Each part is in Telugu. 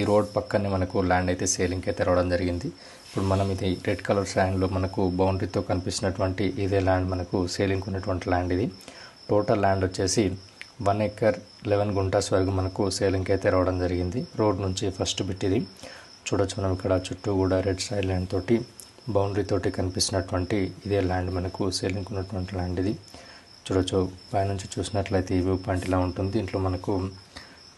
ఈ రోడ్ పక్కనే మనకు ల్యాండ్ అయితే సేలింగ్కి అయితే రావడం జరిగింది. ఇప్పుడు మనం ఇది రెడ్ కలర్ శాండ్లో మనకు బౌండరీతో కనిపిస్తున్నటువంటి ఇదే ల్యాండ్ మనకు సేలింగ్ ఉన్నటువంటి ల్యాండ్ ఇది. టోటల్ ల్యాండ్ వచ్చేసి 1 ఎకర్ 11 గుంటాస్ వరకు మనకు సేలింగ్కి అయితే రావడం జరిగింది. రోడ్ నుంచి ఫస్ట్ బిట్ ఇది చూడొచ్చు. మనం ఇక్కడ చుట్టూ కూడా రెడ్ సైడ్ ల్యాండ్ తోటి బౌండరీ తోటి కనిపిస్తున్నటువంటి ఇదే ల్యాండ్ మనకు సేలింగ్ ఉన్నటువంటి ల్యాండ్ ఇది చూడొచ్చు. పైనుంచి చూసినట్లయితే ఈ వ్యూ పాయింట్ ఇలా ఉంటుంది. ఇంట్లో మనకు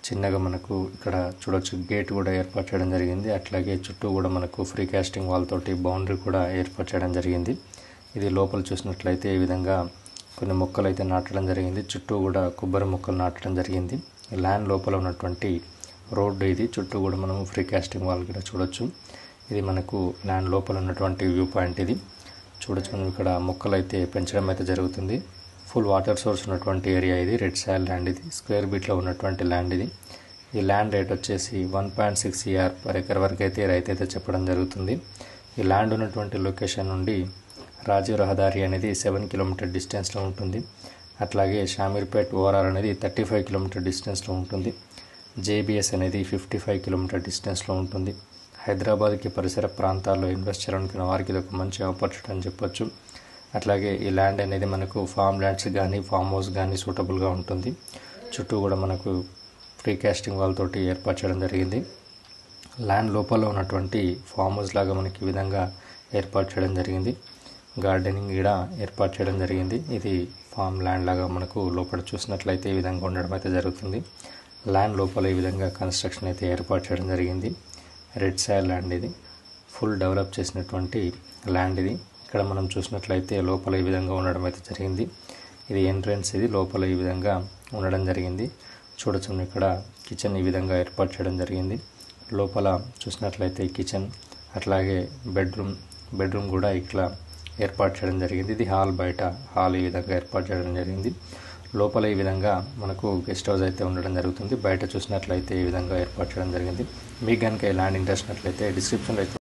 చిన్నగా మనకు ఇక్కడ చూడొచ్చు గేట్ కూడా ఏర్పాటు చేయడం జరిగింది. అట్లాగే చుట్టూ కూడా మనకు ఫ్రీ కాస్టింగ్ వాల్ తోటి బౌండరీ కూడా ఏర్పాటు చేయడం జరిగింది. ఇది లోపల చూసినట్లయితే ఈ విధంగా కొన్ని మొక్కలు అయితే నాటడం జరిగింది. చుట్టూ కూడా కొబ్బరి మొక్కలు నాటడం జరిగింది. ల్యాండ్ లోపల ఉన్నటువంటి రోడ్డు ఇది. చుట్టూ కూడా మనము ఫ్రీ కాస్టింగ్ వాల్ కూడా చూడొచ్చు. ఇది మనకు ల్యాండ్ లోపల ఉన్నటువంటి వ్యూ పాయింట్ ఇది చూడొచ్చు. మనం ఇక్కడ మొక్కలు అయితే పెంచడం అయితే జరుగుతుంది. ఫుల్ వాటర్ సోర్స్ ఉన్నటువంటి ఏరియా ఇది. రెడ్ సాయిల్ ల్యాండ్ ఇది. స్క్వేర్ బిట్లో ఉన్నటువంటి ల్యాండ్ ఇది. ఈ ల్యాండ్ రేట్ వచ్చేసి 1.6 CR పర్ ఎకర్ వరకు అయితే రైతు అయితే చెప్పడం జరుగుతుంది. ఈ ల్యాండ్ ఉన్నటువంటి లొకేషన్ నుండి రాజీవ్ రహదారి అనేది 7 కిలోమీటర్ డిస్టెన్స్లో ఉంటుంది. అట్లాగే షామీర్పేట్ ఓఆర్ఆర్ అనేది 35 కిలోమీటర్ డిస్టెన్స్లో ఉంటుంది. JBS అనేది 55 కిలోమీటర్ డిస్టెన్స్లో ఉంటుంది. హైదరాబాద్కి పరిసర ప్రాంతాల్లో ఇన్వెస్ట్ చేయాలనుకున్న వారికి ఇది ఒక మంచి ఆపర్చునిటీ అని చెప్పొచ్చు. అట్లాగే ఈ ల్యాండ్ అనేది మనకు ఫామ్ ల్యాండ్స్ కానీ ఫామ్ హౌస్ కానీ సూటబుల్గా ఉంటుంది. చుట్టూ కూడా మనకు ఫ్రీ కాస్టింగ్ వాల్ తోటి ఏర్పాటు చేయడం జరిగింది. ల్యాండ్ లోపల ఉన్నటువంటి ఫామ్ హౌస్ లాగా మనకి ఈ విధంగా ఏర్పాటు చేయడం జరిగింది. గార్డెనింగ్ కూడా ఏర్పాటు చేయడం జరిగింది. ఇది ఫామ్ ల్యాండ్ లాగా మనకు లోపల చూసినట్లయితే ఈ విధంగా ఉండడం అయితే జరుగుతుంది. ల్యాండ్ లోపల ఈ విధంగా కన్స్ట్రక్షన్ అయితే ఏర్పాటు చేయడం జరిగింది. రెడ్ సాయిల్ ల్యాండ్ ఇది. ఫుల్ డెవలప్ చేసినటువంటి ల్యాండ్ ఇది. ఇక్కడ మనం చూసినట్లయితే లోపల ఈ విధంగా ఉండడం అయితే జరిగింది. ఇది ఎంట్రన్స్ ఇది. లోపల ఈ విధంగా ఉండడం జరిగింది. చూడొచ్చు ఇక్కడ కిచెన్ ఈ విధంగా ఏర్పాటు చేయడం జరిగింది. లోపల చూసినట్లయితే కిచెన్ అట్లాగే బెడ్రూమ్ కూడా ఇట్లా ఏర్పాటు చేయడం జరిగింది. ఇది హాల్. బయట హాల్ ఈ విధంగా ఏర్పాటు చేయడం జరిగింది. లోపల ఈ విధంగా మనకు గెస్ట్ హౌస్ అయితే ఉండడం జరుగుతుంది. బయట చూసినట్లయితే ఈ విధంగా ఏర్పాటు చేయడం జరిగింది. మీకు కనుక ఈ ల్యాండ్ ఇంట్రెస్ట్ ఉన్నట్లయితే డిస్క్రిప్షన్లో